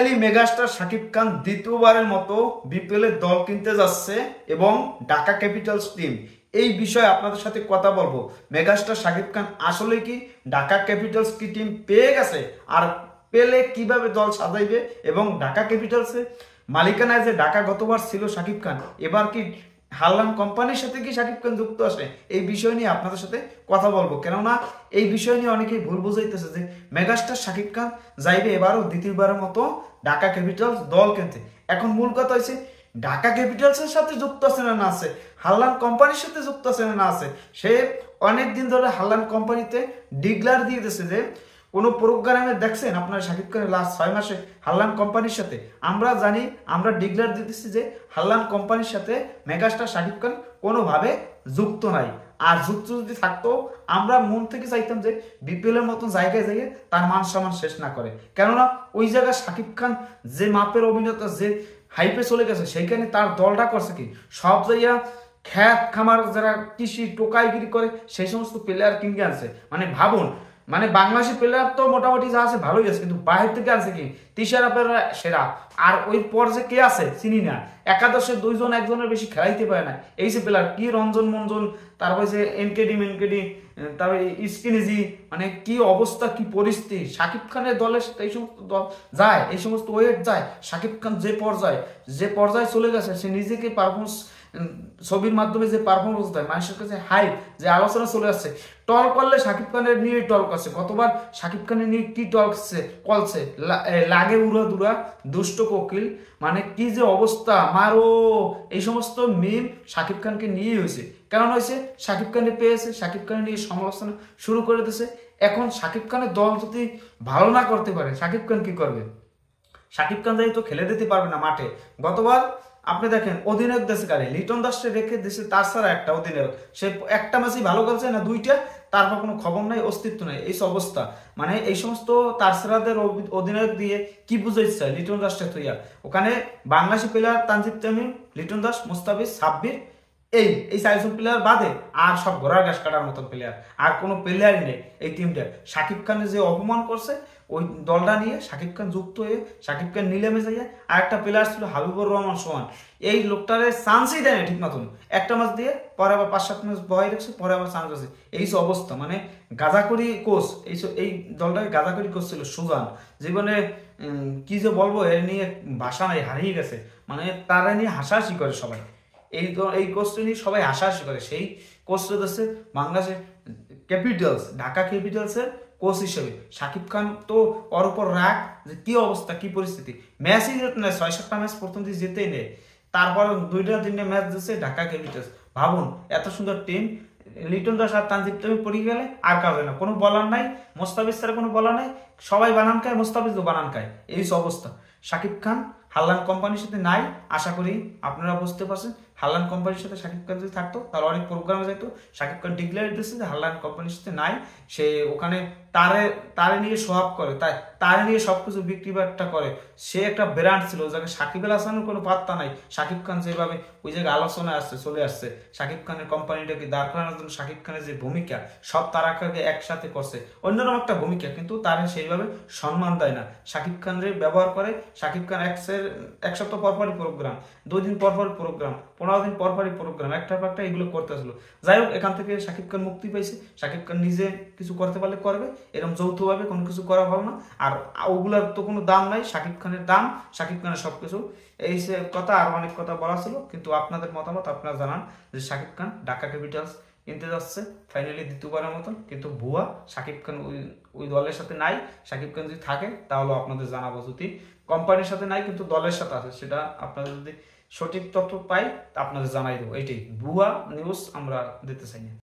Finally megastar Shakib Khan দ্বিতীয়বারের মতো BPL এর দল কিনতে যাচ্ছে এবং ঢাকা ক্যাপিটালস টিম এই বিষয়ে আপনাদের সাথে কথা বলবো। মেগাস্টার শাকিব খান আসলে কি ঢাকা ক্যাপিটালস কি টিম পেয়ে গেছে, আর পেলে কিভাবে দল সাজাইবে এবং ঢাকা ক্যাপিটালসের মালিকানায় যে ঢাকা গতবার ছিল শাকিব খান, এবার কি হারলান কোম্পানির সাথে কি শাকিব খান যুক্ত আসে, এই বিষয় নিয়ে আপনাদের সাথে কথা বলবো। কেননা এই বিষয় নিয়ে অনেকেই ভুল বুঝাইতেছে যে মেগাস্টার শাকিব খান যাইবে এবারও দ্বিতীয়বারের মতো ঢাকা ক্যাপিটালস দল কিনতে। এখন মূল কথা হচ্ছে ঢাকা ক্যাপিটালসের সাথে যুক্ত আছে না না আছে, হারলান কোম্পানির সাথে যুক্ত আছে না না আছে। সে অনেকদিন ধরে হারলান কোম্পানিতে ডিক্লার দিয়ে দিয়েছে যে কোনো প্রোগ্রামে দেখছেন আপনার শাকিব খানের লাস্ট 6 মাসে হারলান কোম্পানির সাথে, আমরা জানি, আমরা ডিক্লেয়ার দিতেছি যে হারলান কোম্পানির সাথে মেগাস্টার শাকিব খান কোনোভাবে যুক্ত নাই। আর যুক্ত যদি থাকতো আমরা মন থেকে চাইতাম যে বিপিএল এর মতন জায়গায় যাইয়ে তার মান সম্মান শেষ না করে। কেননা ওই জায়গায় শাকিব খান যে মাপের অভিনেতা, যে হাইপে চলে গেছে, সেইখানে তার দলটা করছে কি সব জায়গা খ্যাত খামার যারা কৃষি টোকাইগিরি করে সেই সমস্ত প্লেয়ার কিনে আনছে। মানে ভাবুন, মানে বাংলাদেশের প্লেয়ার তো মোটামুটি যা আছে ভালোই আছে, কিন্তু বাহির থেকে আছে কি তিশারা প্লেয়ার সেরা। আর ওই পর যে কে আছে চিনি না, একাদশে 2 জন 1 জনের বেশি খেলাইতে পারে না এই যে প্লেয়ার, কি রঞ্জন মঞ্জন, তারপরে যে এনকেডি, তারপরে স্কিনিজি, মানে কি অবস্থা, কি পরিস্থিতি। শাকিব খানের দলের এই সমস্ত দল যায়, এই সমস্ত ওয়েট যায়, শাকিব খান যে পর্যায়ে চলে গেছে, সে নিজেকে পারফরমেন্স ছবির মাধ্যমে যে পারফরমেন্স দেয়, মানুষের কাছে হাই যে আলোচনা চলে আসছে। টল করলে শাকিব খানের নিয়ে টল করছে, গতবার শাকিব খানের নিয়ে কি টল করছে, লাগে উড়া দুরা, দুষ্ট কোকিল, মানে কি যে অবস্থা মারো, এই সমস্ত মিম শাকিব খানকে নিয়ে হয়েছে। কেমন হয়েছে, শাকিব খানে পেয়েছে, শাকিব খানের নিয়ে সমালোচনা শুরু করে দিয়েছে। এখন শাকিব খানের দল যদি ভালো না করতে পারে, শাকিব খান কি করবে? শাকিব খান যাই তো খেলে দিতে পারবে না মাঠে। গতবার আপনি দেখেন অধিনায়ক দেশে কারে লিটন দাসকে রেখে দেশে, তার ছাড়া একটা অধিনায়ক, সে একটা ম্যাচই ভালো খেলছে না 2টা, তারপর কোনো খবর নাই, অস্তিত্ব নাই, এই অবস্থা। মানে এই সমস্ত তারসারাদের অধিনায়ক দিয়ে কি বুঝাইছে লিটন দাসটা থইয়া, ওখানে বাংলাদেশি প্লেয়ার তানজিদ তামিম, লিটন দাস, মুস্তাফিজ, সাব্বির, এই 4জন প্লেয়ার বাদে আর সব ঘোড়ার ঘাস কাটার মতন প্লেয়ার, আর কোনো প্লেয়ারই নেই এই টিমটা। শাকিব খানের যে অপমান করছে ওই দলটা নিয়ে শাকিব খান যুক্ত হয়ে শাকিব খান নিলামে যাইয়া, আর একটা প্লেয়ার ছিল হাবিবুর রহমান সোহান, এই লোকটারে চান্সই দেয় না ঠিক মতন। একটা ম্যাচ দিয়ে পরে আবার 5-7 ম্যাচ বহাই রাখছে, পরে আবার চান্স আছে, এই অবস্থা। মানে গাজাকড়ি কোচ, এই দলটাকে গাজাকড়ি কোচ ছিল সুজান। জীবনে কি যে বলবো, এর নিয়ে ভাষা নাই, হারিয়ে গেছে। মানে তারা নিয়ে হাসাহাসি করে সবাই, এই কোচটা নিয়ে সবাই হাসাহাসি করে। সেই কোচটা হচ্ছে বাংলাদেশের ক্যাপিটালস, ঢাকা ক্যাপিটালসের কোচ হিসেবে। শাকিব খান তো ওর উপর রাগ, যে কি অবস্থা, কি পরিস্থিতি, ম্যাচই যেতে নেয়, 6-7টা ম্যাচ প্রথম দিকে যেতেই নেয়, তারপর 2টা-3টা ম্যাচ দিচ্ছে ঢাকা ক্যাপিটালস। ভাবুন এত সুন্দর টিম, লিটন দাস আর তানজিদ তামিম পড়ে গেলে আর কাজ হয় না, কোনো বলার নাই, মোস্তাফিজ ছাড়া কোনো বলার নাই, সবাই বানান খায়, মোস্তাফিজও বানান খায়, এই অবস্থা। শাকিব খান হারলান কোম্পানির সাথে নাই, আশা করি আপনারা বুঝতে পারছেন। হারলান কোম্পানির সাথে শাকিব খান যদি থাকতো তাহলে অনেক প্রোগ্রামে যাইতো। শাকিব খান ডিক্লেয়ার দিচ্ছে যে হারলান কোম্পানির সাথে নাই, সে ওখানে তারে নিয়ে সোহাব করে, তারে নিয়ে সবকিছু বিক্রি বাট্টা করে। সে একটা ব্র্যান্ড ছিল, ওই জায়গায় সাকিব আল হাসানের কোনো পাত্তা নাই। শাকিব খান যেভাবে ওই জায়গায় আলোচনায় চলে আসছে, শাকিব খানের কোম্পানিটাকে দাঁড় করানোর জন্য শাকিব খানের যে ভূমিকা, সব তারাকে একসাথে করছে, অন্যরকম একটা ভূমিকা, কিন্তু তারা সেইভাবে সম্মান দেয় না। শাকিব খানের ব্যবহার করে, শাকিব খান এক সপ্তাহ পরপরই প্রোগ্রাম, 2 দিন পরপরই প্রোগ্রাম, 15 দিন পরপরই প্রোগ্রাম, একটার পর একটা এগুলো করতেছিল। যাই হোক, এখান থেকে শাকিব খান মুক্তি পাইছে। শাকিব খান নিজে কিছু করতে পারলে করবে, এরকম যৌথভাবে কোনো কিছু করা ভালো না। আর ওগুলার তো কোনো দাম নাই, শাকিব খানের দাম, শাকিব খানের সবকিছু। এই কথা আর অনেক কথা বলা ছিল, কিন্তু আপনাদের মতামত আপনারা জানান যে শাকিব খান ঢাকা ক্যাপিটালস কিনতে যাচ্ছে ফাইনালি দ্বিতীয়বারের মতন, কিন্তু ভুয়া, শাকিব খান ওই দলের সাথে নাই। শাকিব খান যদি থাকে তাহলে আপনাদের জানাবো, যদি কোম্পানির সাথে নাই কিন্তু দলের সাথে আছে, সেটা আপনাদের যদি সঠিক তথ্য পাই আপনাদের জানাই দেবো। এইটাই, ভুয়া নিউজ আমরা দিতে চাই না।